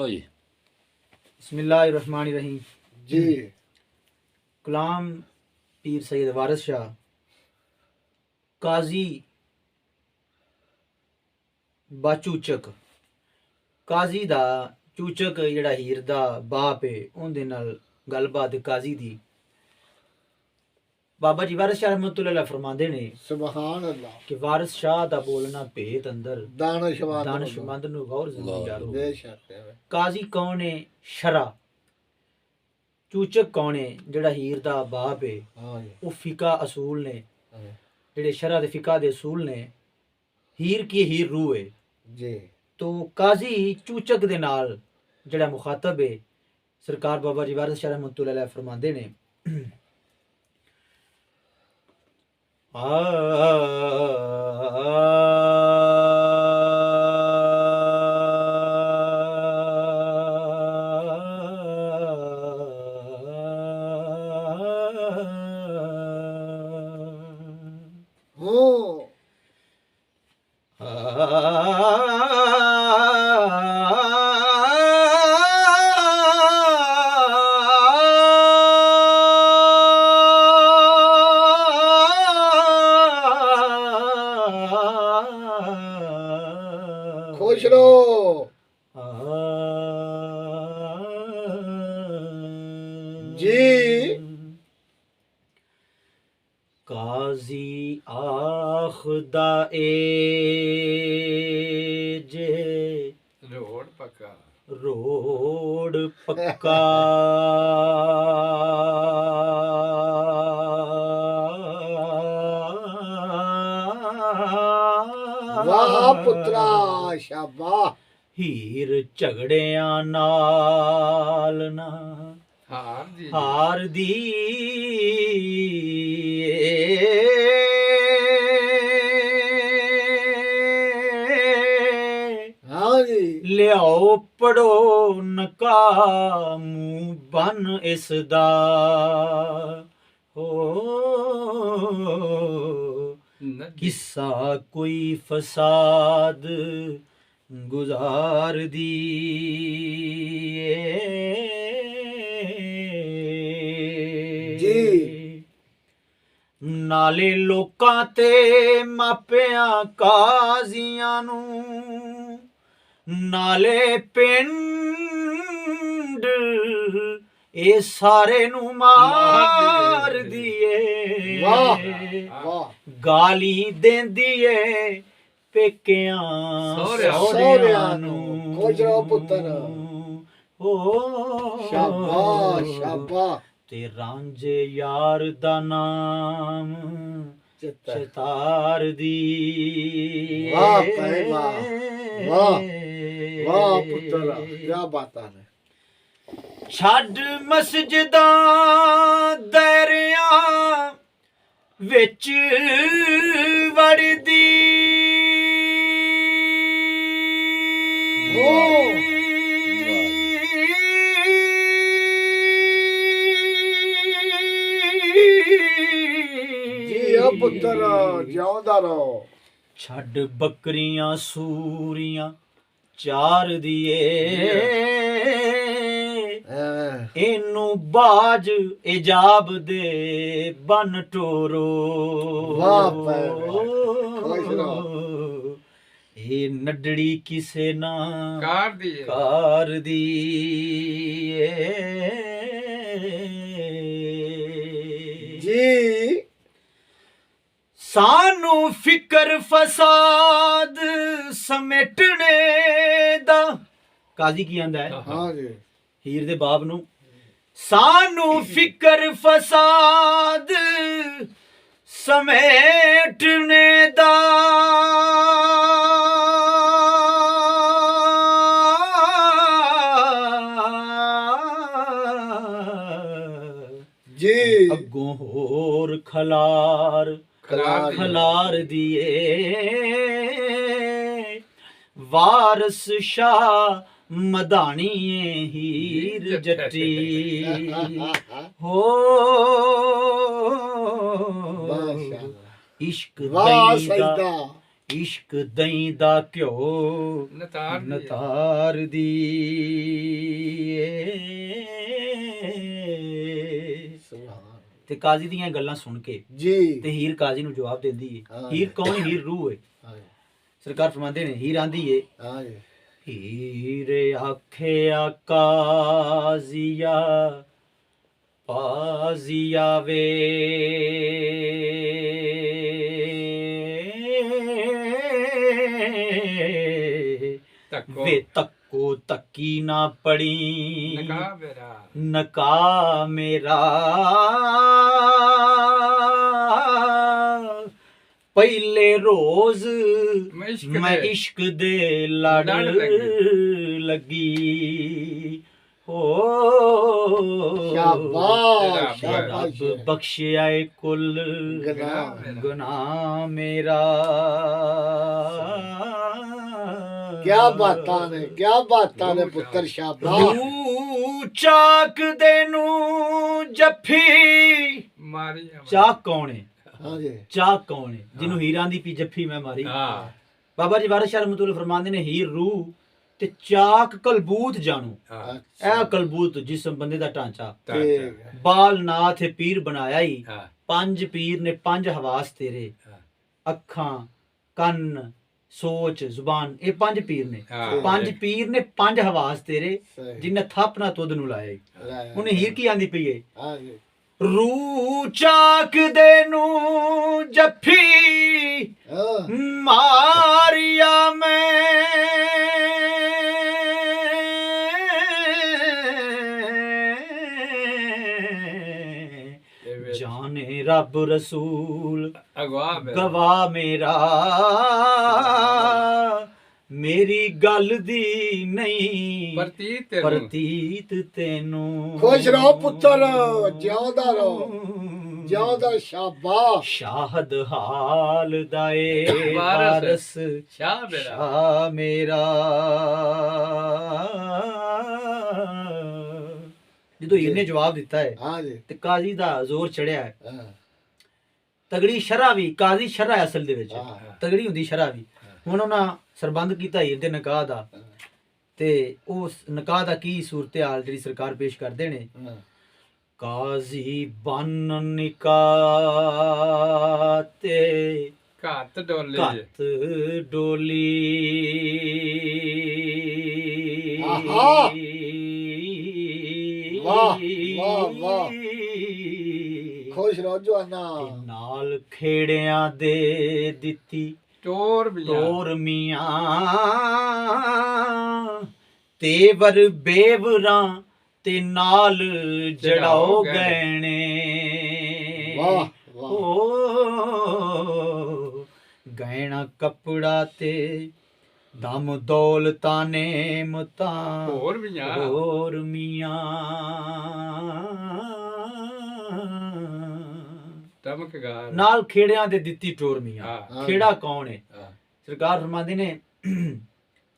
चलो जी। बिस्मिल्लाहिर्रहमानिर्रहीम जी। कलाम पीर सैयद वारिस शाह काजी बाचूचक काजी दा चूचक जिहड़ा हीर दा बाप है उहदे नाल गलबात काजी दी बाबा जी वारिस शाह रहमतुल्लाह अलैह फरमांदे ने सुभान अल्लाह कि वारिस शाह दा बोलना भेत अंदर दानिशमंद नु गौर ज़मींदार हो। बेशक काजी कौन है? शरा। चूचक कौन है? जिहड़ा हीर दा बाप है हाँ जी वो फिका असूल ने हाँ जिहड़े शरा दे फिका दे असूल ने। हीर की हीर रूह है जी। तो काजी चूचक दे नाल जिहड़ा मुखातब है सरकार बाबा जी वारिस शाह रहमतुल्लाह अलैह फरमांदे ने हो खुश रहो जी। काजी आखदा ए जे रोड पक्का वाह पुत्रा शाबाश। हीर झगड़ियां नाल ना हार दी हाँ जी लियाओ पढ़ो नकामू बन इसदा हो किस्सा कोई फसाद गुजार दी जी। नाले लोकां ते मापियां काजियां नू नाले पिंड ए सारे नू मार दिए वाह वाह। गाली देंदी ए पेकियां सौहरियां नू खुश रहो पुत्तर। ओ शाबाश शाबाश। ते रांझे यार दा नाम चतार दी वाह भाई वाह वाह वाह पुत्रा क्या बात है। छड़ मस्जिदां दरियां विच वड़दी पुत्र जिਉਂਦਾ रहो। छड़ बकरियां सूरियां चार दिए इनू बाज इजाब दे बन टोरो ए नडड़ी किसे ना कार दी जी। सानू फिकर फसाद समेटने दा काजी की आंदा है हाँ जी हीर दे बाप नू सानू फिकर फसाद समेटने दा जी। अगों होर खलार खलार दिए वारस शाह मदानी हीर जट्टी हो इश्क इश्क दई दा घ्यो नतार दी ਕਾਜ਼ੀ ਦੀਆਂ ਇਹ ਗੱਲਾਂ ਸੁਣ ਕੇ जी ਤੇ ਹੀਰ ਕਾਜ਼ੀ ਨੂੰ ਜਵਾਬ ਦਿੰਦੀ ਹੈ। ਹਾਂ। ਹੀਰ ਕੌਣ? ਹੀਰ ਰੂਹ ਹੈ। हाँ जी ਸਰਕਾਰ ਫਰਮਾਉਂਦੇ ਨੇ, ਹੀਰ ਆਂਦੀ ਏ, हाँ जी ਹੀਰ ਆਖਿਆ ਕਾਜ਼ੀਆ ਪਾਜ਼ੀਆ ਵੇ ਤੱਕੋ ਵੇ ਤੱਕੋ ਤੱਕੀ ਨਾ ਪੜੀ ਨਕਾ ਮੇਰਾ ਨਕਾ ਮੇਰਾ ਪਹਿਲੇ ਰੋਜ਼ ਮੈਂ ਇਸ਼ਕ ਦੇ ਲੜ ਲੜ ਲੱਗੀ ਹੋ शाबाश तेरा शाबाश ਰੱਬ ਬਖਸ਼ਿਆ ਏ ਕੁੱਲ गुनाह ਗੁਨਾਹ ਮੇਰਾ क्या बातां ने पुत्र शाबाश ਰੂ ਚਾਕ ਦੇ ਨੂੰ ਜੱਫੀ ਮਾਰੀ ਚਾਕ ਕੌਣ ਹੈ? हाँ जी ਚਾਕ ਕੌਣ ਹੈ ਜਿਹਨੂੰ ਹੀਰਾਂ ਦੀ ਪੀ ਜੱਫੀ ਮੈਂ ਮਾਰੀ? ਹਾਂ ਬਾਬਾ ਜੀ ਵਾਰਿਸ ਸ਼ਾਹ ਰਹਿਮਤੁல்லாਹ ਫਰਮਾਉਂਦੇ ਨੇ, ਹੀਰ ਰੂਹ ਤੇ ਚਾਕ ਕਲਬੂਤ ਜਾਣੂ। ਹਾਂ ਇਹ ਕਲਬੂਤ ਜਿਸਮ ਬੰਦੇ ਦਾ ਢਾਂਚਾ, ठीक ਬਾਲ ਨਾਥ ਪੀਰ ਬਣਾਇਆ ਹੀ। ਹਾਂ ਪੰਜ ਪੀਰ ਨੇ ਪੰਜ ਹਵਾਸ ਤੇਰੇ, ਹਾਂ। ਅੱਖਾਂ, ਕੰਨ, ਸੋਚ, ਜ਼ੁਬਾਨ, ਇਹ ਪੰਜ ਪੀਰ ਨੇ। ਹਾਂ। ਪੰਜ ਪੀਰ ਨੇ ਪੰਜ ਹਵਾਸ ਤੇਰੇ, सही ਜਿੰਨੇ ਥੱਪ ਨਾ ਤੁਧ ਨੂੰ ਲਾਇਆ ਈ। राय ਉਹਨੇ ਹੀਰ ਕੀ ਆਂਦੀ ਪਈ ਏ? हाँ जी ਰੂ ਚਾਕ ਦੇ ਨੂੰ ਜੱਫੀ हाँ ਮਾਰਿਆ ਮੈਂ ਜਾਨੇ ਰੱਬ ਰਸੂਲ ਅਗਵਾ ਮੇਰਾ ਗਵਾ ਮੇਰਾ ਮੇਰੀ ਗੱਲ ਦੀ ਨਹੀਂ ਪ੍ਰਤੀਤ ਤੈਨੂੰ ਪ੍ਰਤੀਤ ਤੈਨੂੰ खुश रहो पुत्र जिਉਂदा रहो शाबाश ਸ਼ਾਹਦ ਹਾਲ ਦਾਏ ਵਾਰਸ। ਵਾਰਸ ਸ਼ਾਹ ਮੇਰਾ ਸ਼ਾਹ ਮੇਰਾ। ਜਦੋਂ ਹੀਰ ਨੇ ਜਵਾਬ ਦਿੱਤਾ ਹੈ हाँ जी ਤੇ ਕਾਜ਼ੀ ਦਾ ਜ਼ੋਰ ਚੜਿਆ ਹੈ। हाँ ਤਗੜੀ ਸ਼ਰ੍ਹਾ ਵੀ, ਕਾਜ਼ੀ ਸ਼ਰ੍ਹਾ ਹੈ ਅਸਲ ਦੇ ਵਿੱਚ, ਹਾਂ। ਤਗੜੀ ਹੁੰਦੀ ਸ਼ਰ੍ਹਾ ਵੀ। ਹੁਣ ਉਹਨਾਂ ਸਰਬੰਧ ਕੀਤਾ ਹੀਰ ਦੇ ਨਿਕਾਹ ਦਾ, ਤੇ ਉਸ ਨਿਕਾਹ ਦਾ ਕੀ ਸੂਰਤ ਹਾਲ ਜਿਹੜੀ ਸਰਕਾਰ ਪੇਸ਼ ਕਰਦੇ ਨੇ। हाँ ਕਾਜ਼ੀ ਬਨ ਨਿਕਾਹ ਤੇ ਘੱਤ ਡੋਲੇ ਘੱਤ ਡੋਲੀ ਆਹਾ। ਵਾਹ, ਵਾਹ, ਵਾਹ। खुश रहो जवाना ਤੇ ਨਾਲ ਖੇੜਿਆਂ ਦੇ ਦਿੱਤੀ ਟੋਰ ਵੀ ਤੋਰ ਮੀਆਂ ਤੇਵਰ ਬੇਵਰਾਂ ਤੇ ਨਾਲ ਜੜਾਓ ਗਹਿਣੇ। वाह वाह ਓ ਗਹਿਣਾ ਕੱਪੜਾ ਤੇ ਦਮ ਦੌਲਤਾਂ ਨੇ ਮਤਾਂ ਹੋਰ ਵੀ ਹੋਰ ਮੀਆਂ। ਟਮਕਗਾ ਨਾਲ ਖੇੜਿਆਂ ਦੇ ਦਿੱਤੀ ਟੋਰ ਮੀਆਂ। ਹਾਂ ਖੇੜਾ ਕੌਣ ਹੈ? ਹਾਂ ਸਰਕਾਰ ਫਰਮਾਉਂਦੇ ਨੇ,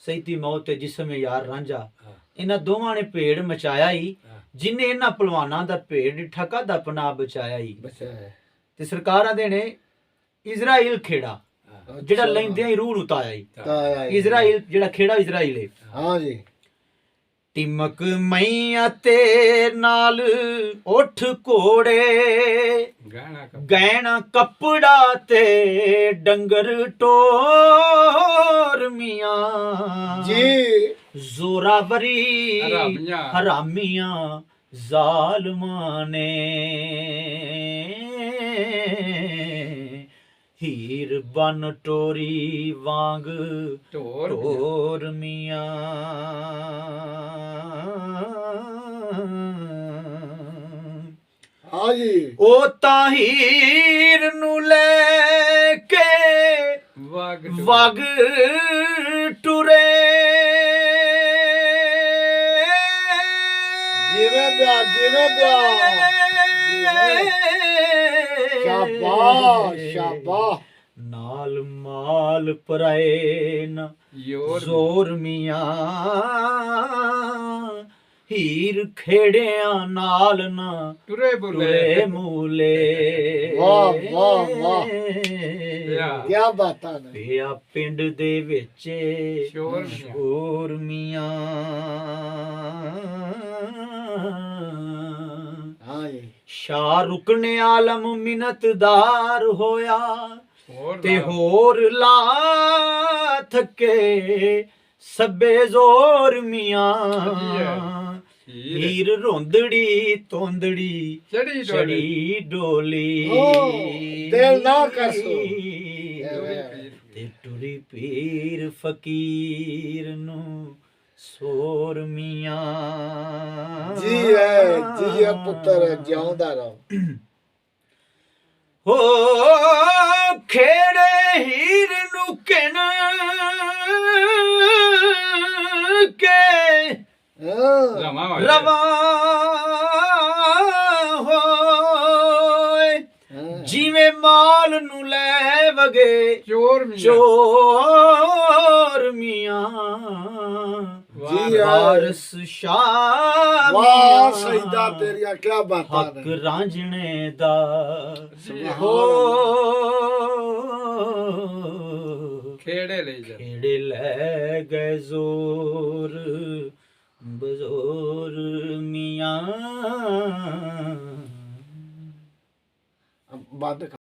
ਸੈਤੀ ਮੌਤ ਤੇ ਜਿਸਮ ਯਾਰ ਰਾਂਝਾ, ਹਾਂ ਇਹਨਾਂ ਦੋਵਾਂ ਨੇ ਭੇੜ ਮਚਾਇਆ ਹੀ, ਹਾਂ। ਜਿਨੇ ਇਹਨਾਂ ਪਹਿਲਵਾਨਾਂ ਦਾ ਭੇੜ ਠਕਾ ਦਾ ਪਨਾਹ ਬਚਾਇਆ ਹੀ। बचा है ਤੇ ਸਰਕਾਰਾਂ ਦੇ ਨੇ ਇਜ਼ਰਾਈਲ ਖੇੜਾ, ਹਾਂ ਜਿਹੜਾ ਲੈਂਦਿਆਂ ਹੀ ਰੂਹ ਨੂੰ ਤਾਇਆ ਹੀ। ताया है। ਇਜ਼ਰਾਈਲ ਜਿਹੜਾ ਖੇੜਾ ਇਜ਼ਰਾਈਲ ਹੈ। हाँ जी ਟਿਮਕ ਮਈਆਂ ਤੇ ਨਾਲ ਉੱਠ ਘੋੜੇ, ਗਾਣਾ ਗਹਿਣਾ ਕੱਪੜਾ ਤੇ ਡੰਗਰ ਟੋਰ ਮੀਆਂ। जी ਜ਼ੋਰਾਵਰੀ ਹਰਾਮੀਆਂ। ਹਰਾਮੀਆਂ ਜ਼ਾਲਮਾਂ ਨੇ ਹੀਰ ਬਨ ਟੋਰੀ ਵਾਂਗ ਢੋਰ ਟੋਰ ਮੀਆਂ। हाँ जी ਉਹ ਤਾਂ ਹੀਰ ਨੂੰ ਲੈ ਕੇ ਵਗ ਵਗ ਟੁਰੇ जिवे ब्याह शाबाश शाबाश ਨਾਲ ਮਾਲ ਪਰਾਏ ਨਾ ਯੋਰ ਜ਼ੋਰ ਮੀਆਂ। ਹੀਰ ਖੇੜਿਆਂ ਨਾਲ ਨਾ ਟੁਰੇ ਟੁਰੇ ਬੁਲੇ ਮੂਲੇ। ਵਾਹ, ਵਾਹ, ਵਾਹ। ਯਾ क्या बातां ने ਪਿਆ ਪਿੰਡ ਦੇ ਵਿੱਚ ਸ਼ੋਰ ਮੀਆਂ। ਸ਼ੋਰ ਮੀਆਂ। हाँ जी ਸ਼ਾਹ ਰੁਕਨੇ ਆਲਮ ਮਿਨਤਦਾਰ ਹੋਇਆ ਹੋਰ ਤੇ ਲਾ। ਹੋਰ ਲਾ ਥੱਕੇ ਸੱਬੇ ਜ਼ੋਰ ਮੀਆਂ ਹੀਰ ਹੀਰ ਰੋਂਦੜੀ ਤੋਂਦੜੀ ਚੜੀ ਡੋਲੀ ਚੜੀ ਡੋਲੀ ਓ, ਦਿਲ ਨਾ ਕਰਸੋ। ਤੇ ਟੁਰੀ ਪੀਰ ਫਕੀਰ ਨੂੰ ਸੋਰ ਮੀਆਂ ਜੀ ਹੈ ਪੁੱਤਰ ਜਿਉਂਦਾ ਰਹੋ। ਹੋ ਖੇੜੇ ਹੀਰ ਨੂੰ ਕਿਨ ਕੇ ਹਾਂ ਰਮਾ ਵਾਲੇ ਰਵਾ ਹੋਏ ਹਾਂ। ਜਿਵੇਂ ਮਾਲ ਨੂੰ ਲੈ ਵਗੇ ਚੋਰ ਮੀਆਂ ਚੋਰ ਮੀਆਂ ਜੀ ਹੈ। ਵਾਰਸ ਸ਼ਾਹ ਵਾਹ ਮੀਆਂ ਸਈਦਾ ਤੇਰੀਆਂ ਕਿਆ ਬਾਤਾਂ ਹੱਕ ਨੇ। ਰਾਂਝਣੇ ਦਾ ਹੋ ਖੇੜੇ ਲਈ ਜਾ ਖੇੜੇ ਲੈ ਗਏ ਜ਼ੋਰ ਬਜ਼ੋਰ ਮੀਆਂ ਬੰਦ